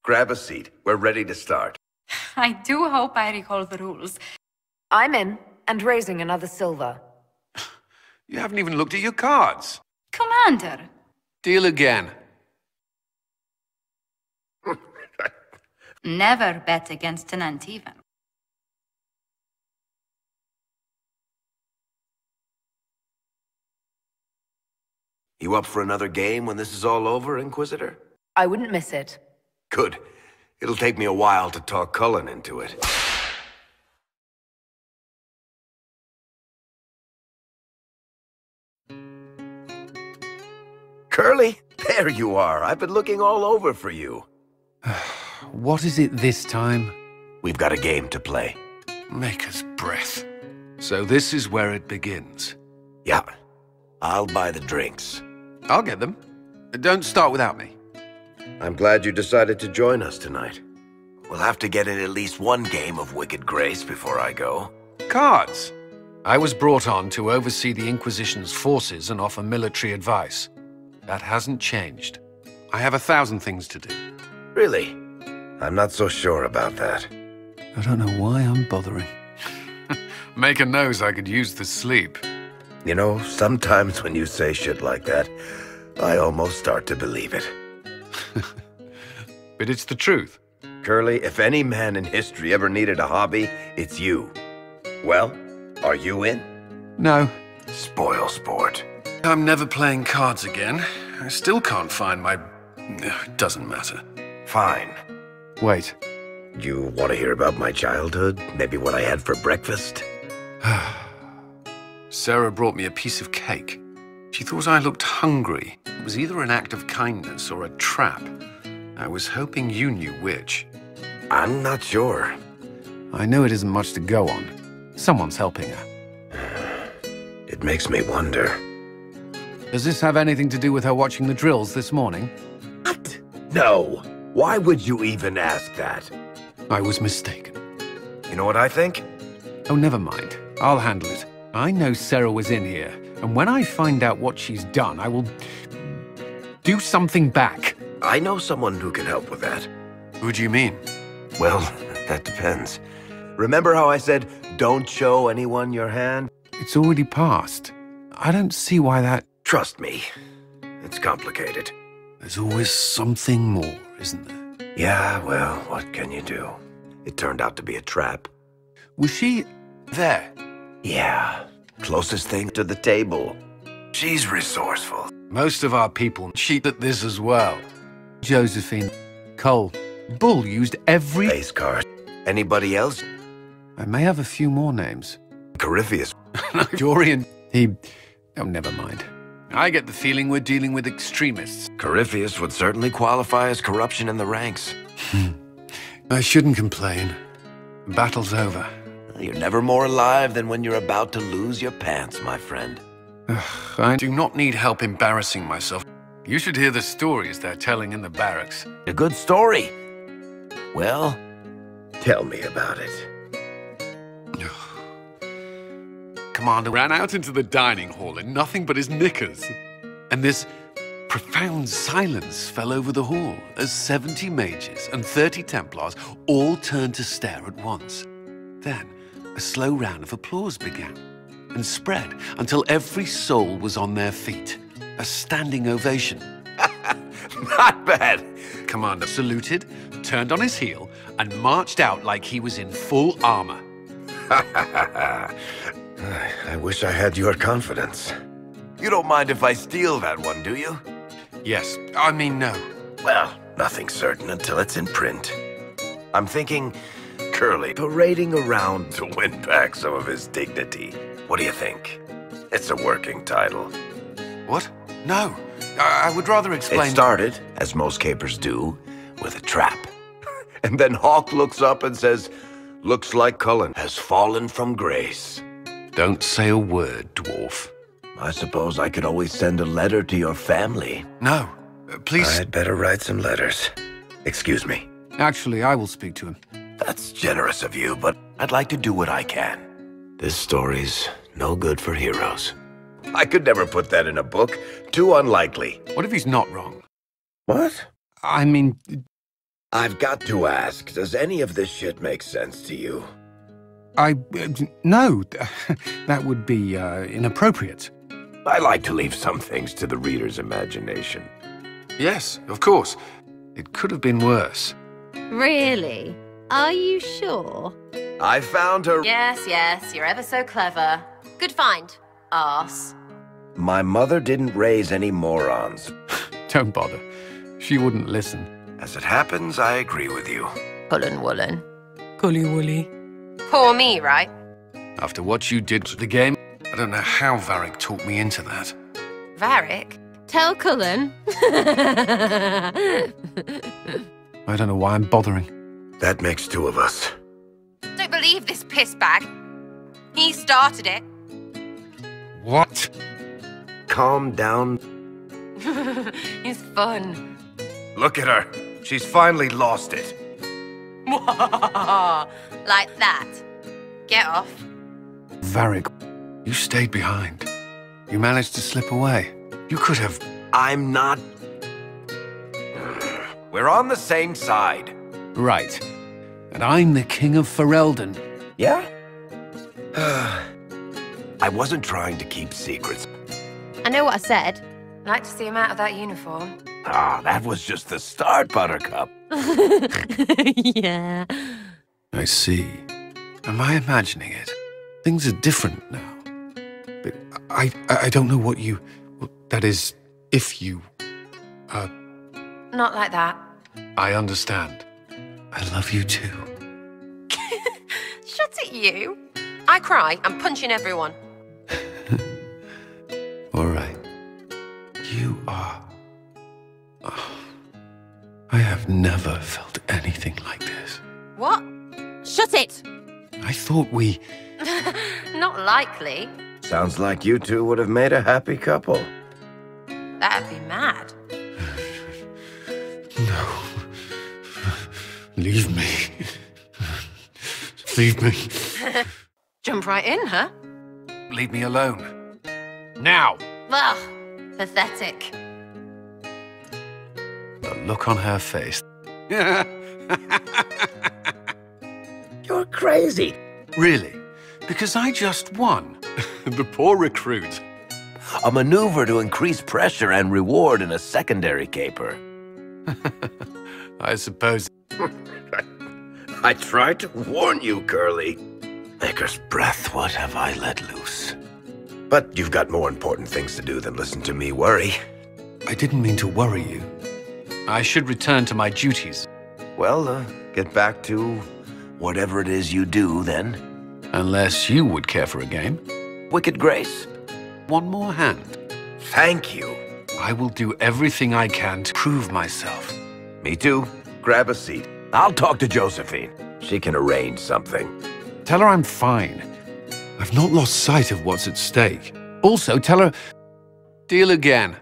Grab a seat. We're ready to start. I do hope I recall the rules. I'm in, and raising another silver. You haven't even looked at your cards. Commander! Deal again. Never bet against an uneven. You up for another game when this is all over, Inquisitor? I wouldn't miss it. Good. It'll take me a while to talk Cullen into it. Curly, there you are. I've been looking all over for you. What is it this time? We've got a game to play. Maker's breath. So this is where it begins. Yeah. I'll buy the drinks. I'll get them. Don't start without me. I'm glad you decided to join us tonight. We'll have to get in at least one game of Wicked Grace before I go. Cards. I was brought on to oversee the Inquisition's forces and offer military advice. That hasn't changed. I have 1,000 things to do. Really? I'm not so sure about that. I don't know why I'm bothering. Maker knows I could use the sleep. You know, sometimes when you say shit like that, I almost start to believe it. But it's the truth. Curly, if any man in history ever needed a hobby, it's you. Well, are you in? No. Spoil sport. I'm never playing cards again. I still can't find my... Doesn't matter. Fine. Wait. You want to hear about my childhood? Maybe what I had for breakfast? Sarah brought me a piece of cake. She thought I looked hungry. It was either an act of kindness or a trap. I was hoping you knew which. I'm not sure. I know it isn't much to go on. Someone's helping her. It makes me wonder. Does this have anything to do with her watching the drills this morning? What? No. Why would you even ask that? I was mistaken. You know what I think? Oh, never mind. I'll handle it. I know Sarah was in here, and when I find out what she's done, I will do something back. I know someone who can help with that. Who do you mean? Well, that depends. Remember how I said, don't show anyone your hand? It's already passed. I don't see why that... Trust me, it's complicated. There's always something more, isn't there? Yeah, well, what can you do? It turned out to be a trap. Was she there? Yeah, closest thing to the table. She's resourceful. Most of our people cheat at this as well. Josephine, Cole, Bull used every... Face card. Anybody else? I may have a few more names. Corypheus. Dorian, he... Oh, never mind. I get the feeling we're dealing with extremists. Corypheus would certainly qualify as corruption in the ranks. I shouldn't complain. The battle's over. You're never more alive than when you're about to lose your pants, my friend. I do not need help embarrassing myself. You should hear the stories they're telling in the barracks. A good story. Well, tell me about it. Commander ran out into the dining hall in nothing but his knickers. And this profound silence fell over the hall as 70 mages and 30 Templars all turned to stare at once. Then, a slow round of applause began and spread until every soul was on their feet. A standing ovation. Not bad. Commander saluted, turned on his heel, and marched out like he was in full armor. I wish I had your confidence. You don't mind if I steal that one, do you? Yes, I mean no. Well, nothing's certain until it's in print. I'm thinking Curly parading around to win back some of his dignity. What do you think? It's a working title. What? No. I would rather explain... It started, as most capers do, with a trap. And then Hawk looks up and says, looks like Cullen has fallen from grace. Don't say a word, dwarf. I suppose I could always send a letter to your family. No. Please... I'd better write some letters. Excuse me. Actually, I will speak to him. That's generous of you, but I'd like to do what I can. This story's no good for heroes. I could never put that in a book. Too unlikely. What if he's not wrong? What? I mean, I've got to ask, does any of this shit make sense to you? No, that would be inappropriate. I like to leave some things to the reader's imagination. Yes, of course. It could have been worse. Really? Are you sure? I found her. Yes, you're ever so clever. Good find. Arse. My mother didn't raise any morons. Don't bother. She wouldn't listen. As it happens, I agree with you. Cullen Woolen. Cully Woolly. Poor me, right? After what you did to the game, I don't know how Varric talked me into that. Varric? Tell Cullen. I don't know why I'm bothering. That makes two of us. Don't believe this piss bag. He started it. What? Calm down. He's fun. Look at her. She's finally lost it. Like that. Get off. Varric, you stayed behind. You managed to slip away. You could have... I'm not... We're on the same side. Right. And I'm the King of Ferelden. Yeah? I wasn't trying to keep secrets. I know what I said. I'd like to see him out of that uniform. Ah, that was just the start, Buttercup. Yeah. I see. Am I imagining it? Things are different now. But I don't know what you... That is, if you... Not like that. I understand. I love you too. Shut it, you. I cry. I'm punching everyone. All right. You are... Oh, I have never felt anything like this. What? Shut it. I thought we... Not likely. Sounds like you two would have made a happy couple. That'd be mad. No. Leave me. Leave me. Jump right in, huh? Leave me alone. Now! Ugh. Pathetic. The look on her face. You're crazy. Really? Because I just won. The poor recruit. A maneuver to increase pressure and reward in a secondary caper. I suppose. I tried to warn you, Curly. Maker's breath, what have I let loose? But you've got more important things to do than listen to me worry. I didn't mean to worry you. I should return to my duties. Well, get back to whatever it is you do, then. Unless you would care for a game. Wicked Grace. One more hand. Thank you. I will do everything I can to prove myself. Me too. Grab a seat. I'll talk to Josephine. She can arrange something. Tell her I'm fine. I've not lost sight of what's at stake. Also, tell her... Deal again.